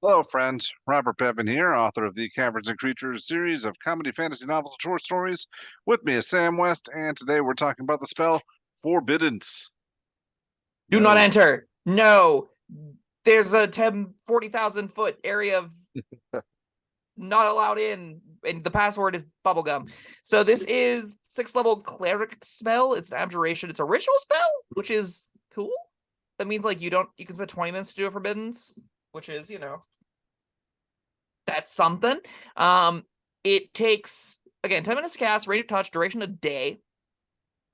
Hello, friends. Robert Bevan here, author of the Caverns Creatures series of comedy, fantasy novels, and short stories. With me is Sam West, and today we're talking about the spell Forbiddance. Do not No. enter. No. There's a 40,000 foot area of not allowed in, and the password is bubblegum. So this is 6th level cleric spell. It's an abjuration. It's a ritual spell, which is cool. That means like you can spend 20 minutes to do a forbiddance, which is, that's something. It takes again 10 minutes to cast, rate of touch, duration a day.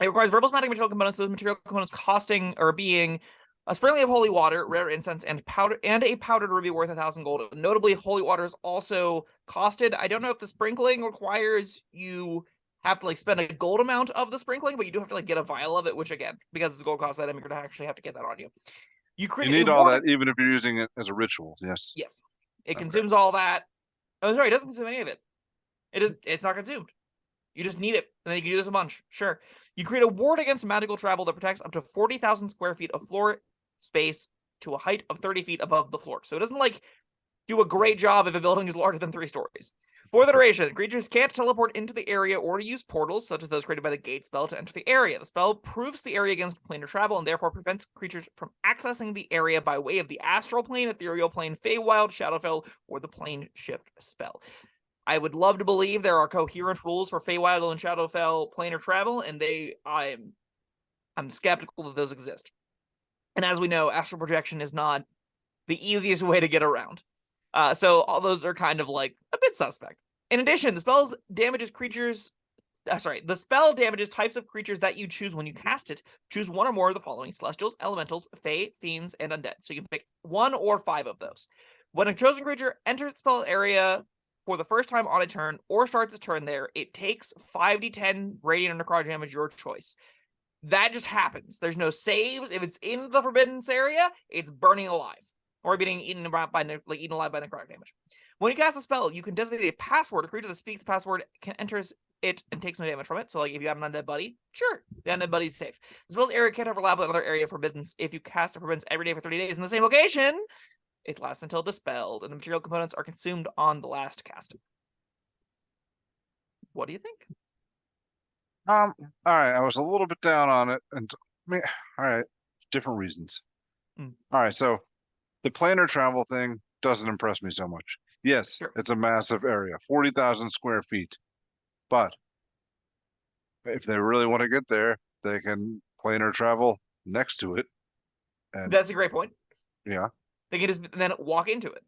It requires verbal somatic material components. Those material components costing or being a sprinkling of holy water, rare incense, and powder, and a powdered ruby worth 1,000 gold. Notably, holy water is also costed. I don't know if the sprinkling requires you have to spend a gold amount of the sprinkling, but you do have to get a vial of it, which again, because it's a gold cost item, you're gonna actually have to get that on you. You You create a need all ward. that, even if you're using it as a ritual. Yes. Yes, it Okay. consumes all that. Oh, sorry, it doesn't consume any of it. It's not consumed. You just need it, and then you can do this a bunch. Sure. You create a ward against magical travel that protects up to 40,000 square feet of floor space to a height of 30 feet above the floor. So it doesn't do a great job if a building is larger than 3 stories. For the duration, creatures can't teleport into the area or use portals, such as those created by the gate spell, to enter the area. The spell proofs the area against planar travel and therefore prevents creatures from accessing the area by way of the astral plane, ethereal plane, Feywild, Shadowfell, or the plane shift spell. I would love to believe there are coherent rules for Feywild and Shadowfell planar travel, and I'm skeptical that those exist. And as we know, astral projection is not the easiest way to get around. So all those are kind of a bit suspect. In addition, the spell damages types of creatures that you choose when you cast it. Choose one or more of the following: celestials, elementals, fae, fiends, and undead. So you can pick 1 or 5 of those. When a chosen creature enters the spell area for the first time on a turn or starts its turn there, it takes 5d10 radiant or necrotic damage, your choice. That just happens. There's no saves. If it's in the Forbiddance area, it's burning alive or being eaten alive by necrotic damage. When you cast a spell, you can designate a password. A creature that speaks the password enters it and takes no damage from it. So, if you have an undead buddy, sure, the undead buddy's safe. The spell's area can't overlap with another area of Forbiddance. If you cast a Forbiddance every day for 30 days in the same location, it lasts until dispelled, and the material components are consumed on the last casting. What do you think? All right. I was a little bit down on it, and all right, different reasons. All right. So the planar travel thing doesn't impress me so much. Yes, Sure. it's a massive area, 40,000 square feet, but if they really want to get there, they can planar travel next to it. And That's a great point. yeah. They can just then walk into it.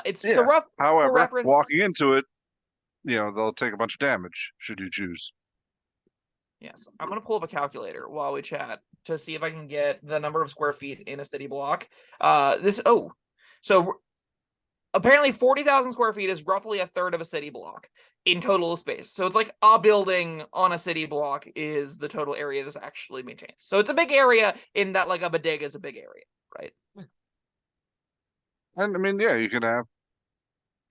It's so Yeah. rough. For However, reference, walking into it, they'll take a bunch of damage should you choose. yes, I'm gonna pull up a calculator while we chat to see if I can get the number of square feet in a city block. So apparently 40,000 square feet is roughly a third of a city block in total space. So it's like a building on a city block is the total area this actually maintains. So it's a big area in that a bodega is a big area, right? And I mean, yeah, you can have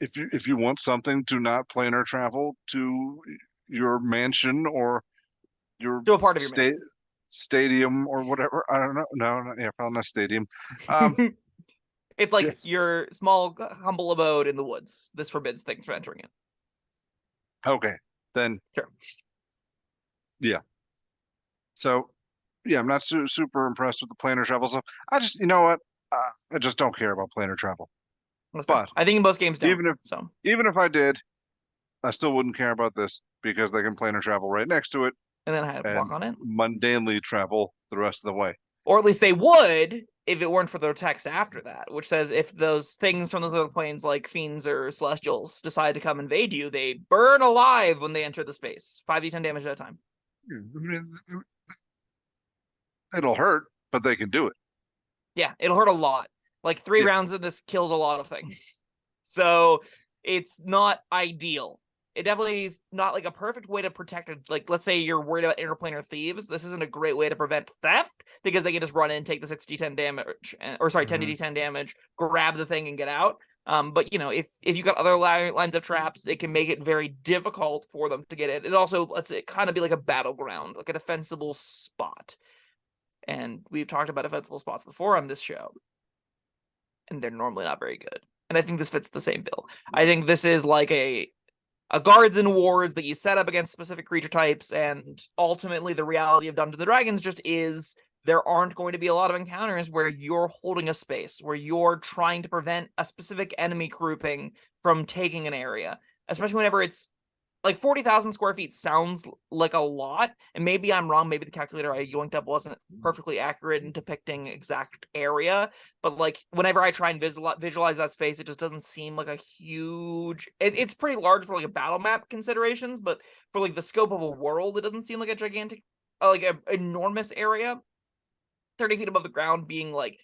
if you want something to not planar travel to your mansion or your So a part of your mansion. stadium or whatever. I don't know. No, yeah, probably not stadium. It's like Yes. your small, humble abode in the woods. This forbids things from entering it. Okay, then Sure. yeah. So yeah, I'm not super impressed with the planar travel stuff. I just, you know what? I just don't care about planar travel. But I think most games don't. even if So even if I did, I still wouldn't care about this because they can planar travel right next to it and then I had to walk and on it, mundanely travel the rest of the way. or at least they would if it weren't for the text after that, which says if those things from those other planes, like fiends or celestials, decide to come invade you, they burn alive when they enter the space. 5d10 damage at a time. I mean, it'll hurt, but they can do it. Yeah, it'll hurt a lot. Like 3 Yeah. rounds of this kills a lot of things. So it's not ideal. It definitely is not a perfect way to protect it. Let's say you're worried about interplanar thieves. This isn't a great way to prevent theft because they can just run in, take the 6d10 damage, 10d10 damage, grab the thing and get out. But if you got other lines of traps, it can make it very difficult for them to get it. It also lets it kind of be like a battleground, like a defensible spot. And we've talked about defensible spots before on this show, and they're normally not very good. And I think this fits the same bill. I think this is like a guards and wards that you set up against specific creature types, and ultimately the reality of Dungeons & Dragons just is there aren't going to be a lot of encounters where you're holding a space, where you're trying to prevent a specific enemy grouping from taking an area, especially whenever it's like 40,000 square feet sounds like a lot, and maybe I'm wrong. Maybe the calculator I yoinked up wasn't perfectly accurate in depicting exact area, but like whenever I try and visualize that space, it just doesn't seem like a huge. It's pretty large for like a battle map considerations, but for like the scope of a world, it doesn't seem like a gigantic, like an enormous area. 30 feet above the ground being like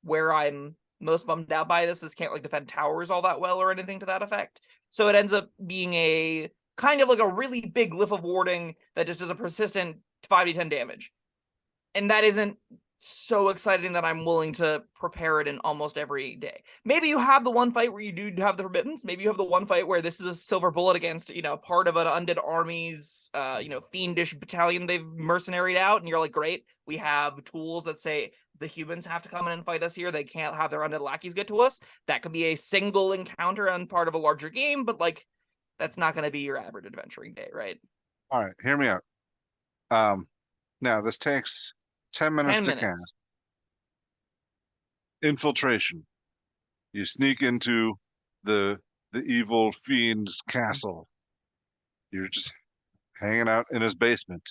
where I'm most bummed out by this can't like defend towers all that well or anything to that effect. So it ends up being a kind of like a really big glyph of warding that just does a persistent 5d10 damage. And that isn't so exciting that I'm willing to prepare it in almost every day. Maybe you have the one fight where you do have the Forbiddance. Maybe you have the one fight where this is a silver bullet against, part of an undead army's, fiendish battalion they've mercenaried out. And you're like, great, we have tools that say the humans have to come in and fight us here. They can't have their undead lackeys get to us. That could be a single encounter on part of a larger game, but like, that's not going to be your average adventuring day, right? All right, hear me out. Now this takes 10 minutes 10 to minutes. cast. Infiltration. You sneak into the evil fiend's castle. You're just hanging out in his basement.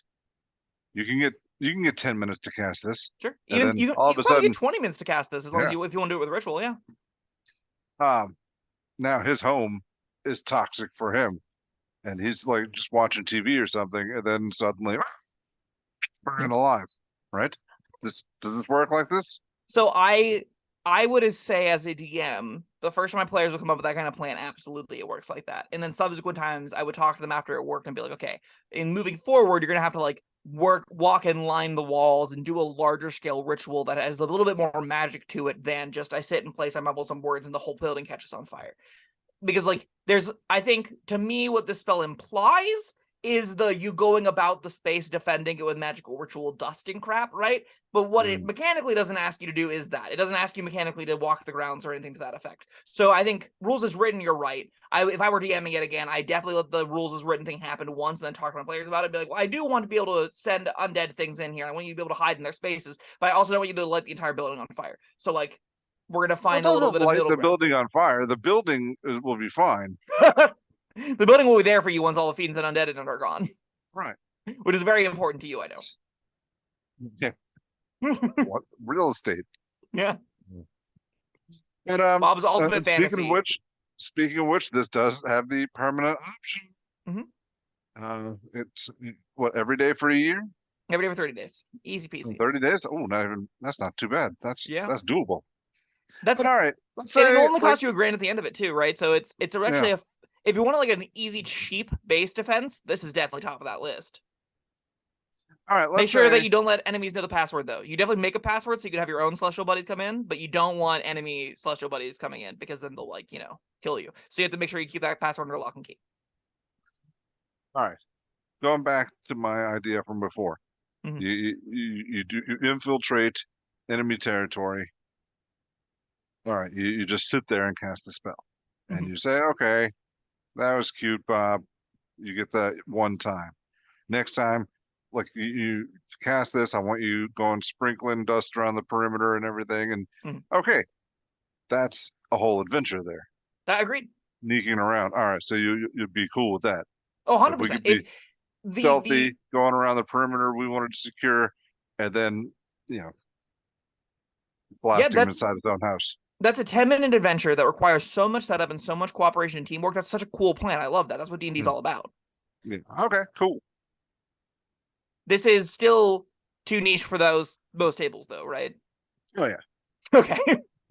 You can get 10 minutes to cast this. Sure. And then You can all of a probably sudden, get 20 minutes to cast this as long as if you want to do it with ritual, yeah. Now his home is toxic for him, and he's like just watching TV or something, and then suddenly burning alive. Right? Does this work like this? So I would say as a DM, the first time my players would come up with that kind of plan, absolutely it works like that. And then subsequent times I would talk to them after it worked and be like, okay, in moving forward, you're gonna have to like walk and line the walls and do a larger scale ritual that has a little bit more magic to it than just I sit in place, I mumble some words, and the whole building catches on fire. Because like I think to me what this spell implies is you going about the space defending it with magical ritual dusting crap, right? But what it mechanically doesn't ask you to do is that. It doesn't ask you mechanically to walk the grounds or anything to that effect. So I think rules as written, you're right. If I were DMing it again, I definitely let the rules as written thing happen once and then talk to my players about it. Be like, well, I do want to be able to send undead things in here. I want you to be able to hide in their spaces, but I also don't want you to light the entire building on fire. So like, we're gonna find a little bit of middle ground. The building on fire. The building will be fine. The building will be there for you once all the fiends and undead are gone. Right. Which is very important to you, I know. Yeah. What real estate? Yeah. And Bob's ultimate fantasy. Speaking of which, this does have the permanent option. Mm-hmm. It's what, every day for a year? Every day for 30 days. Easy peasy. 30 days? Oh, that's not too bad. That's doable. That's all right. Let's say it only costs you $1,000 at the end of it too, right? So it's actually if you want like an easy, cheap base defense, this is definitely top of that list. All right, make sure that you don't let enemies know the password, though. You definitely make a password so you can have your own celestial buddies come in, but you don't want enemy celestial buddies coming in because then they'll kill you. So you have to make sure you keep that password under lock and key. All right, going back to my idea from before, mm-hmm. you infiltrate enemy territory. All right, you just sit there and cast the spell, and mm-hmm. you say, okay, that was cute, Bob. You get that one time. Next time, like you cast this, I want you going sprinkling dust around the perimeter and everything. And okay, that's a whole adventure there. I agreed. Sneaking around. All right, so you'd be cool with that. Oh, 100%. We could be stealthy, going around the perimeter we wanted to secure, and then blast him inside his own house. That's a 10-minute adventure that requires so much setup and so much cooperation and teamwork. That's such a cool plan. I love that. That's what D&D's all about. Yeah. Okay, cool. This is still too niche for most tables, though, right? Oh, yeah. Okay.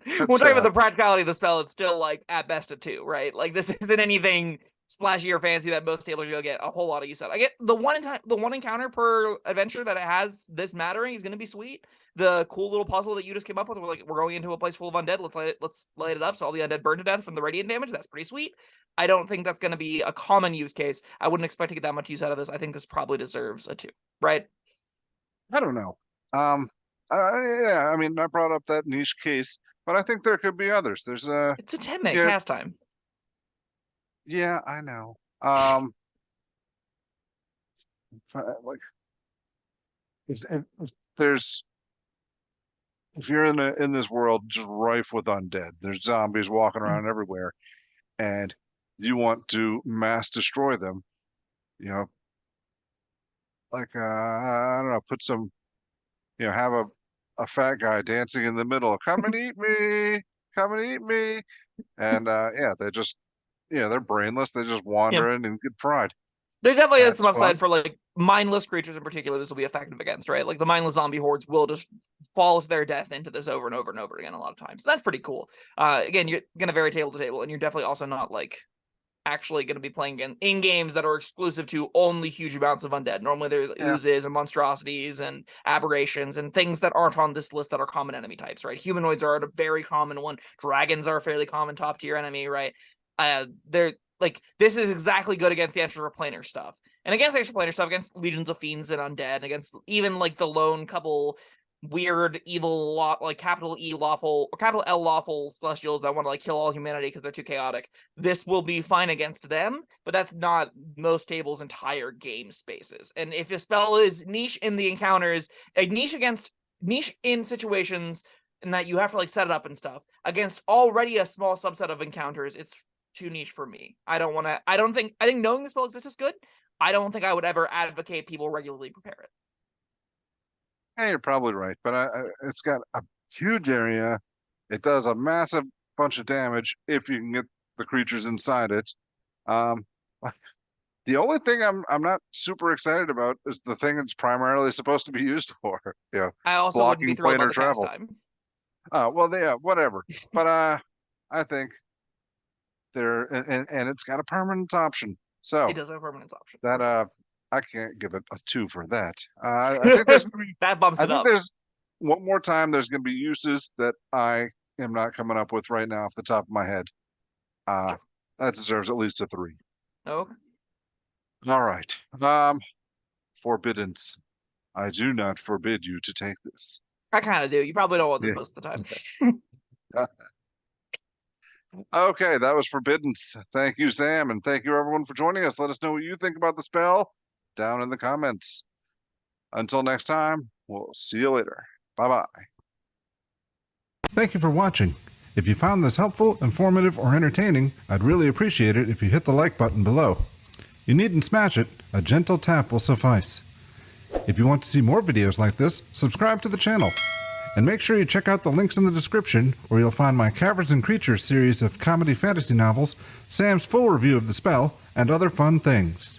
We're talking about the practicality of the spell. It's still, like, at best a 2, right? Like, this isn't anything splashy or fancy that most tables are going to get a whole lot of use out of. I get the one encounter per adventure that it has this mattering is going to be sweet. The cool little puzzle that you just came up with, we're going into a place full of undead. Let's light it up so all the undead burn to death from the radiant damage. That's pretty sweet. I don't think that's going to be a common use case. I wouldn't expect to get that much use out of this. I think this probably deserves a 2, right? I don't know. I brought up that niche case but I think there could be others. There's a It's a 10-minute cast time. Yeah, I know. Like if there's if you're in this world just rife with undead, there's zombies walking around everywhere, and you want to mass destroy them, you know, like I don't know, put some, have a fat guy dancing in the middle, come and eat me, come and eat me, and yeah, they're brainless, they just wander in and get fried. There's definitely That's some upside fun. for like mindless creatures in particular. This will be effective against, right? Like the mindless zombie hordes will just fall to their death into this over and over and over again a lot of times. So that's pretty cool. Again, you're gonna vary table to table, and you're definitely also not like actually going to be playing in games that are exclusive to only huge amounts of undead. Normally there's oozes and monstrosities and aberrations and things that aren't on this list that are common enemy types, right? Humanoids are a very common one. Dragons are a fairly common top tier enemy, right? They're like, this is exactly good against the extraplanar stuff. And against extraplanar stuff, against legions of fiends and undead, against even like the lone couple weird evil like capital E lawful or capital L lawful celestials that want to like kill all humanity because they're too chaotic. This will be fine against them, but that's not most tables' entire game spaces. And if a spell is niche in the encounters, a niche in situations and that you have to like set it up and stuff against already a small subset of encounters, it's too niche for me. I think knowing the spell exists is good. I don't think I would ever advocate people regularly prepare it. Yeah, you're probably right, but it's got a huge area. It does a massive bunch of damage if you can get the creatures inside it. The only thing I'm not super excited about is the thing it's primarily supposed to be used for. I also wouldn't be thrilled about the cast time. Well, yeah, whatever. But I think and it's got a permanence option. So it does have a permanence option. That I can't give it a 2 for that. I think there's that bumps it up. There's one more time. There's going to be uses that I am not coming up with right now off the top of my head. That deserves at least a 3. Okay. All right. Forbiddance. I do not forbid you to take this. I kind of do. You probably don't want this most of the time. Okay, that was Forbiddance. Thank you, Sam, and thank you everyone for joining us. Let us know what you think about the spell down in the comments. Until next time, we'll see you later. Bye-bye. Thank you for watching. If you found this helpful, informative, or entertaining, I'd really appreciate it if you hit the like button below. You needn't smash it. A gentle tap will suffice. If you want to see more videos like this, subscribe to the channel. And make sure you check out the links in the description, where you'll find my Caverns and Creatures series of comedy fantasy novels, Sam's full review of the spell, and other fun things.